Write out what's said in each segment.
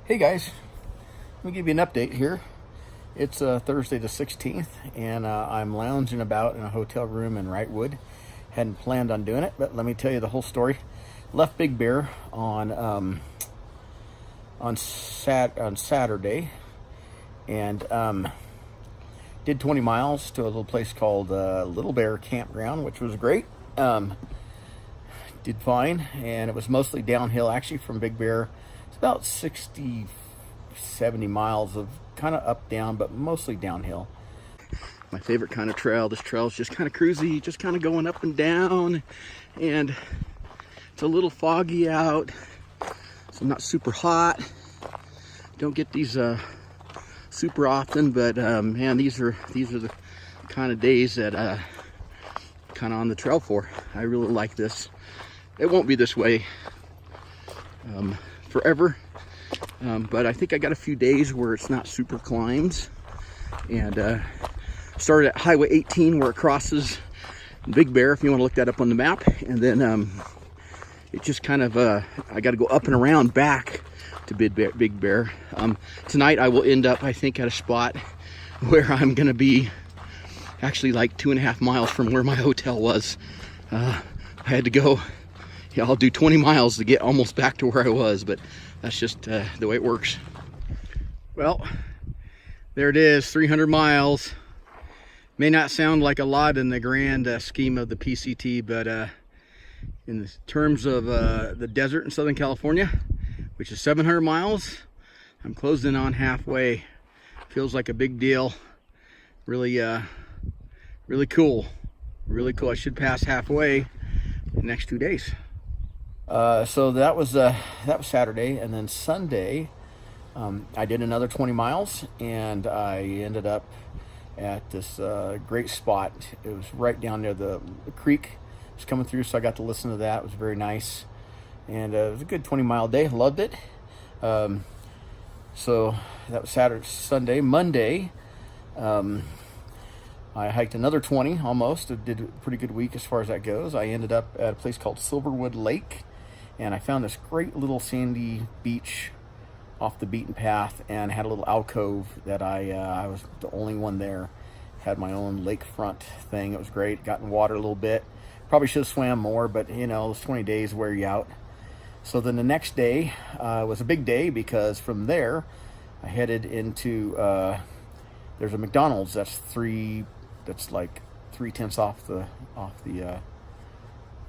Hey guys, let me give you an update here. It's Thursday the 16th, and I'm lounging about in a hotel room in Wrightwood. Hadn't planned on doing it, but let me tell you the whole story. Left Big Bear on Saturday, and did 20 miles to a little place called Little Bear Campground, which was great. Did fine, and it was mostly downhill actually from Big Bear. It's about 60, 70 miles of kind of up down, but mostly downhill. My favorite kind of trail. This trail is just kind of cruisy, just kind of going up and down, and it's a little foggy out, so not super hot. Don't get these super often, but man, these are the kind of days that kind of on the trail for. I really like this. It won't be this way forever, but I think I got a few days where it's not super climbs. And started at Highway 18 where it crosses Big Bear, if you want to look that up on the map. And then it just kind of I got to go up and around back to Big Bear. Tonight I will end up, I think, at a spot where I'm gonna be actually like 2.5 miles from where my hotel was. I had to go, yeah, I'll do 20 miles to get almost back to where I was, but that's just the way it works. Well, there it is, 300 miles. May not sound like a lot in the grand scheme of the PCT, but in terms of the desert in Southern California, which is 700 miles, I'm closing on halfway. Feels like a big deal. Really, really cool. Really cool. I should pass halfway in the next 2 days. So that was Saturday, and then Sunday I did another 20 miles, and I ended up at this great spot. It was right down near the creek. It was coming through, so I got to listen to that. It was very nice, and it was a good 20-mile day. Loved it. So that was Saturday. Sunday. Monday, I hiked another 20 almost. I did a pretty good week as far as that goes. I ended up at a place called Silverwood Lake, and I found this great little sandy beach off the beaten path, and had a little alcove that I was the only one there. Had my own lakefront thing. It was great. Got in water a little bit. Probably should have swam more, but you know, those 20 days wear you out. So then the next day was a big day, because from there I headed into there's a McDonald's that's like 3/10 off the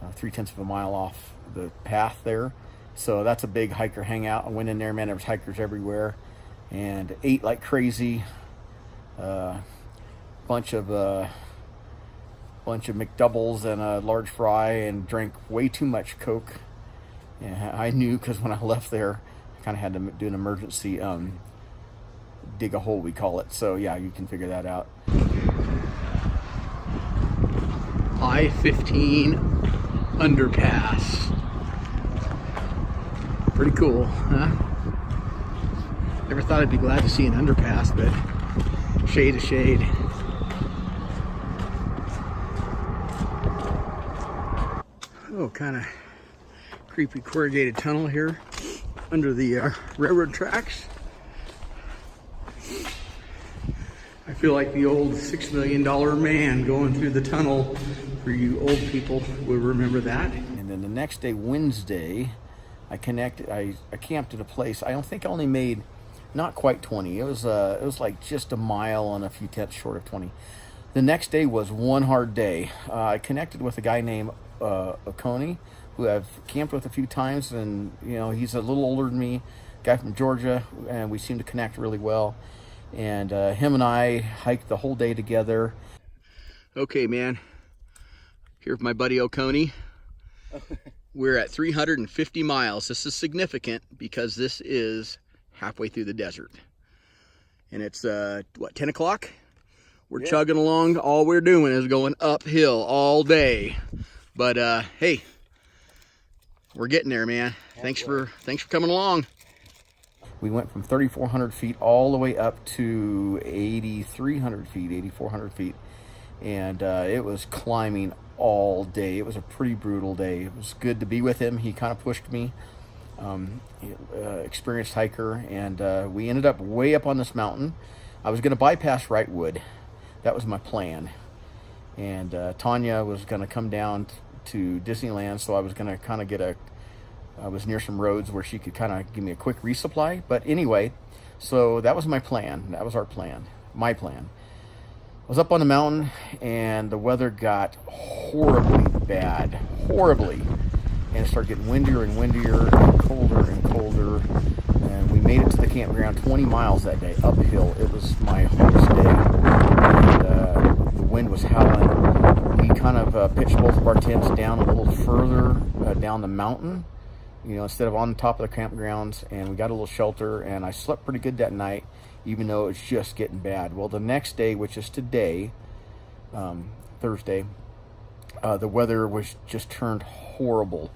3/10 of a mile off the path there. So that's a big hiker hangout. I went in there, man, there was hikers everywhere, and ate like crazy. Bunch of McDoubles and a large fry, and drank way too much Coke. Yeah, I knew, because when I left there, I kind of had to do an emergency dig a hole, we call it. So yeah, you can figure that out. I-15 underpass. Pretty cool, huh? Never thought I'd be glad to see an underpass, but shade to shade. Oh, kind of creepy corrugated tunnel here under the railroad tracks. I feel like the old $6 million man going through the tunnel. For you old people will remember that. And then the next day, Wednesday, I camped at a place. I don't think I only made not quite 20. It was like just a mile and a few tenths short of 20. The next day was one hard day. I connected with a guy named Oconee, who I've camped with a few times, and you know, he's a little older than me, guy from Georgia, and we seem to connect really well. And him and I hiked the whole day together. Okay, man, here with my buddy Oconee. We're at 350 miles. This is significant because this is halfway through the desert, and it's what, 10 o'clock? We're chugging along. All we're doing is going uphill all day. But hey, we're getting there, man. Thanks for coming along. We went from 3,400 feet all the way up to 8,300 feet, 8,400 feet. And it was climbing all day. It was a pretty brutal day. It was good to be with him. He kind of pushed me. experienced hiker, and we ended up way up on this mountain. I was going to bypass Wrightwood. That was my plan. And Tanya was going to come down to Disneyland, so I was going to kind of I was near some roads where she could kind of give me a quick resupply. But anyway, so that was my plan. That was our plan. My plan. I was up on the mountain, and the weather got horribly bad. Horribly. And it started getting windier and windier, and colder. And we made it to the campground 20 miles that day, uphill. It was my hardest day. And the wind was howling. We kind of pitched both of our tents down a little further down the mountain, instead of on top of the campgrounds, and we got a little shelter, and I slept pretty good that night, even though it was just getting bad. Well, the next day, which is today, Thursday, the weather was just turned horrible.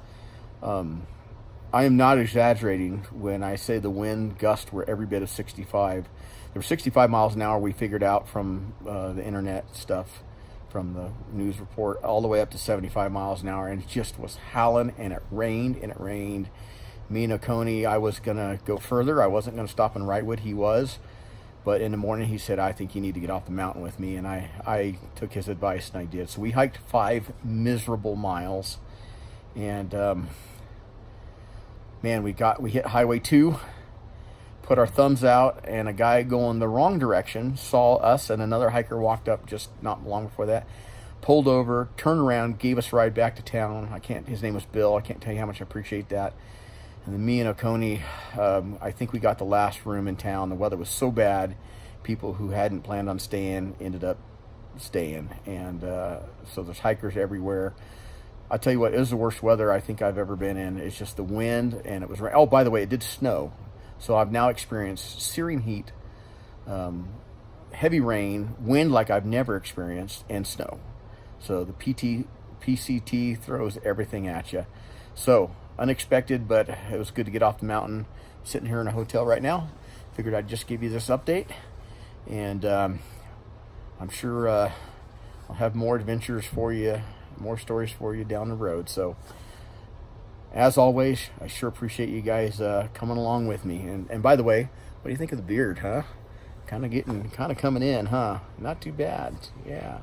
I am not exaggerating when I say the wind gusts were every bit of 65. There were 65 miles an hour we figured out from the internet stuff, from the news report, all the way up to 75 miles an hour, and it just was howling, and it rained. Me and Oconee, I was going to go further. I wasn't going to stop in Wrightwood. He was. But in the morning, he said, I think you need to get off the mountain with me. And I took his advice, and I did. So we hiked 5 miserable miles. And, man, we hit Highway 2, put our thumbs out, and a guy going the wrong direction saw us, and another hiker walked up just not long before that, pulled over, turned around, gave us a ride back to town. His name was Bill. I can't tell you how much I appreciate that. And then me and Oconee, I think we got the last room in town. The weather was so bad, people who hadn't planned on staying ended up staying. And so there's hikers everywhere. I tell you what, it was the worst weather I think I've ever been in. It's just the wind, and it was rain. Oh, by the way, it did snow. So I've now experienced searing heat, heavy rain, wind like I've never experienced, and snow. So the PCT throws everything at you. So unexpected, but it was good to get off the mountain. Sitting here in a hotel right now. Figured I'd just give you this update, and I'm sure I'll have more adventures for you, more stories for you down the road. So as always, I sure appreciate you guys coming along with me. And by the way, what do you think of the beard, huh? Kind of coming in, huh? Not too bad. Yeah.